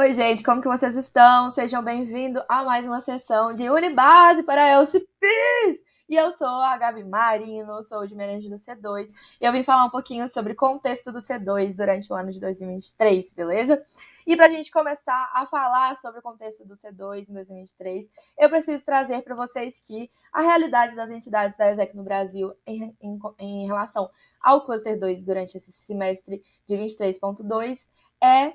Oi, gente, como que vocês estão? Sejam bem-vindos a mais uma sessão de Unibase para LCPs! E eu sou a Gabi Marino, sou de Management do C2, e eu vim falar um pouquinho sobre o contexto do C2 durante o ano de 2023, beleza? E para a gente começar a falar sobre o contexto do C2 em 2023, eu preciso trazer para vocês que a realidade das entidades da ESEC no Brasil em relação ao Cluster 2 durante esse semestre de 23.2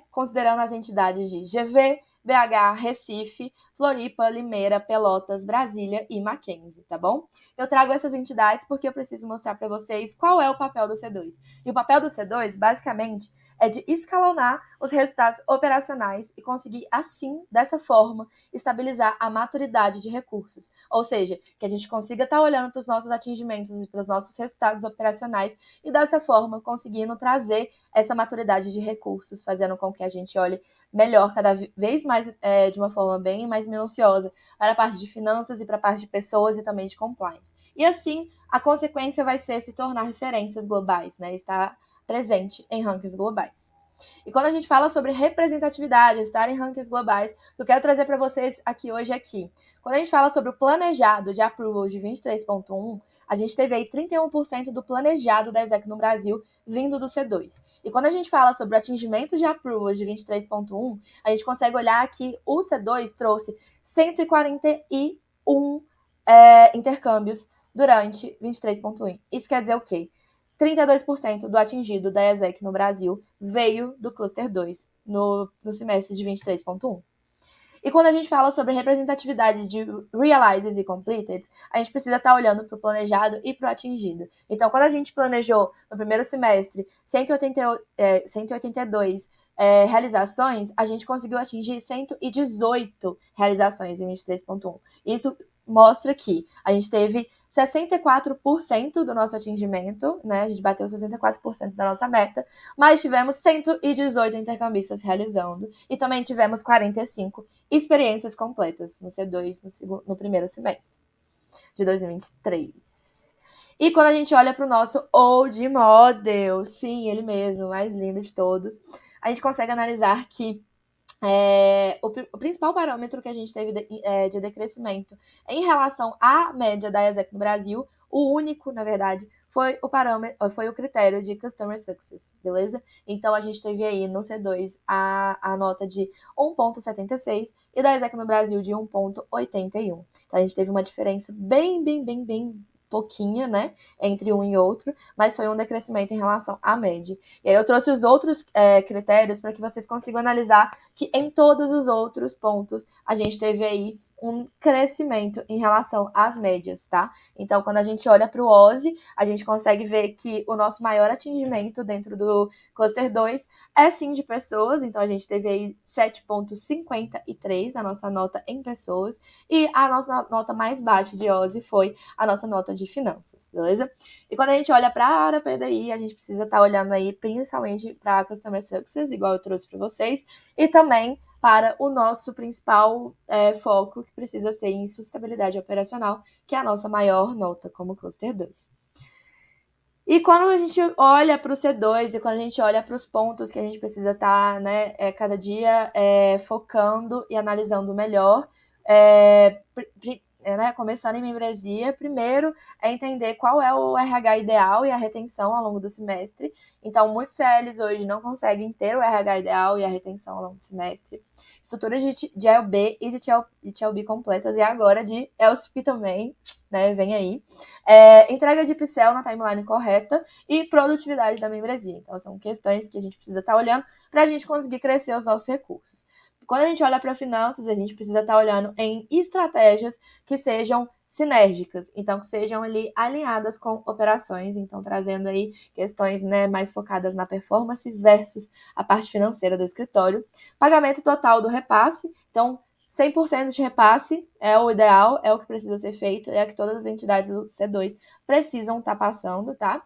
considerando as entidades de GV, BH, Recife, Floripa, Limeira, Pelotas, Brasília e Mackenzie, tá bom? Eu trago essas entidades porque eu preciso mostrar para vocês qual é o papel do C2. E o papel do C2, basicamente, é de escalonar os resultados operacionais e conseguir, assim, dessa forma, estabilizar a maturidade de recursos. Ou seja, que a gente consiga estar olhando para os nossos atingimentos e para os nossos resultados operacionais e, dessa forma, conseguindo trazer essa maturidade de recursos, fazendo com que a gente olhe melhor, cada vez mais, de uma forma bem mais minuciosa, para a parte de finanças e para a parte de pessoas e também de compliance. E assim, a consequência vai ser se tornar referências globais, né? Estar presente em rankings globais. E quando a gente fala sobre representatividade, estar em rankings globais, o que eu quero trazer para vocês aqui hoje é que, quando a gente fala sobre o planejado de approval de 23.1, a gente teve aí 31% do planejado da ESEC no Brasil vindo do C2. E quando a gente fala sobre o atingimento de approvals de 23.1, a gente consegue olhar que o C2 trouxe 141 intercâmbios durante 23.1. Isso quer dizer o quê? 32% do atingido da ESEC no Brasil veio do Cluster 2 no semestre de 23.1. E quando a gente fala sobre representatividade de realizes e completed, a gente precisa estar olhando para o planejado e para o atingido. Então, quando a gente planejou no primeiro semestre 182 realizações, a gente conseguiu atingir 118 realizações em 23.1. Isso mostra que a gente teve 64% do nosso atingimento, né? A gente bateu 64% da nossa meta, mas tivemos 118 intercambistas realizando e também tivemos 45 experiências completas no C2 no primeiro semestre de 2023. E quando a gente olha para o nosso Old Model, sim, ele mesmo, o mais lindo de todos, a gente consegue analisar que o principal parâmetro que a gente teve de decrescimento em relação à média da ESEC no Brasil, o único, na verdade, foi o critério de Customer Success, beleza? Então, a gente teve aí no C2 a nota de 1,76 e da ESEC no Brasil de 1,81. Então, a gente teve uma diferença bem pouquinha, né, entre um e outro, mas foi um decrescimento em relação à média. E aí eu trouxe os outros critérios para que vocês consigam analisar que em todos os outros pontos a gente teve aí um crescimento em relação às médias, tá? Então, quando a gente olha para o OSI, a gente consegue ver que o nosso maior atingimento dentro do Cluster 2 é sim de pessoas, então a gente teve aí 7,53, a nossa nota em pessoas, e a nossa nota mais baixa de OSI foi a nossa nota de finanças, beleza? E quando a gente olha para a área PDI, a gente precisa estar olhando aí principalmente para a Customer Success, igual eu trouxe para vocês, e também para o nosso principal foco, que precisa ser em sustentabilidade operacional, que é a nossa maior nota como Cluster 2. E quando a gente olha para o C2 e quando a gente olha para os pontos que a gente precisa estar, né, cada dia focando e analisando melhor, né, começando em membresia, primeiro é entender qual é o RH ideal e a retenção ao longo do semestre. Então, muitos CLs hoje não conseguem ter o RH ideal e a retenção ao longo do semestre. Estruturas de LB e de TLB completas e agora de LCP também, né, vem aí. Entrega de Pixel na timeline correta e produtividade da membresia. Então, são questões que a gente precisa estar olhando para a gente conseguir crescer os nossos recursos. Quando a gente olha para finanças, a gente precisa estar olhando em estratégias que sejam sinérgicas, então que sejam ali alinhadas com operações, então trazendo aí questões, né, mais focadas na performance versus a parte financeira do escritório. Pagamento total do repasse, então 100% de repasse é o ideal, é o que precisa ser feito, é o que todas as entidades do C2 precisam estar passando, tá?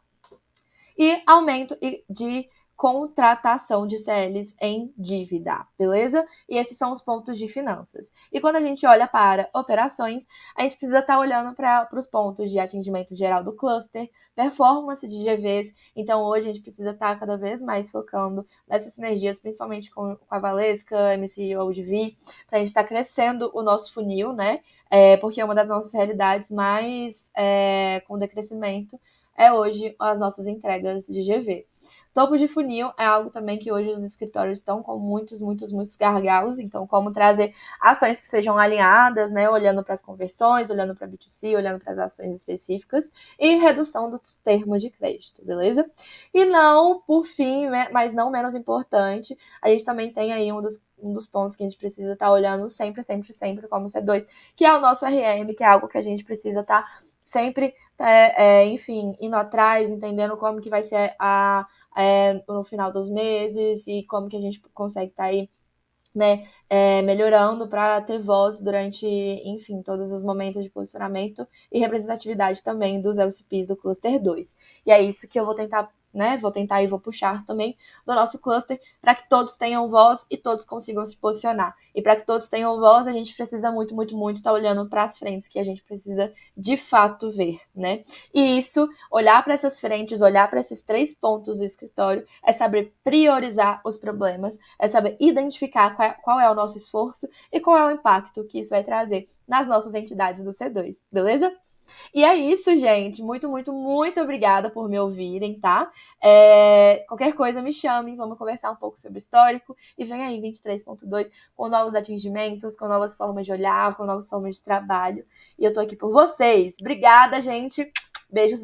E aumento de contratação de CLs em dívida, beleza? E esses são os pontos de finanças. E quando a gente olha para operações, a gente precisa estar olhando para os pontos de atingimento geral do cluster, performance de GVs. Então, hoje a gente precisa estar cada vez mais focando nessas sinergias, principalmente com a Valesca, MCO de V, para a gente estar crescendo o nosso funil, né? Porque uma das nossas realidades mais com decrescimento é hoje as nossas entregas de GV. Topo de funil é algo também que hoje os escritórios estão com muitos gargalos. Então, como trazer ações que sejam alinhadas, né? Olhando para as conversões, olhando para B2C, olhando para as ações específicas e redução dos termos de crédito, beleza? E não, por fim, mas não menos importante, a gente também tem aí um dos pontos que a gente precisa estar olhando sempre como C2, que é o nosso RM, que é algo que a gente precisa estar sempre, enfim, indo atrás, entendendo como que vai ser no final dos meses e como que a gente consegue estar aí, né, melhorando para ter voz durante, enfim, todos os momentos de posicionamento e representatividade também dos LCPs do Cluster 2. E é isso que eu vou tentar, né, e vou puxar também do nosso cluster para que todos tenham voz e todos consigam se posicionar. E para que todos tenham voz, a gente precisa muito estar olhando para as frentes que a gente precisa de fato ver, né? E isso, olhar para essas frentes, olhar para esses 3 pontos do escritório, é saber priorizar os problemas, é saber identificar qual é o nosso esforço e qual é o impacto que isso vai trazer nas nossas entidades do C2, beleza? E é isso, gente. Muito obrigada por me ouvirem, tá? Qualquer coisa me chame, vamos conversar um pouco sobre o histórico e vem aí 23.2 com novos atingimentos, com novas formas de olhar, com novas formas de trabalho. E eu tô aqui por vocês. Obrigada, gente. Beijos.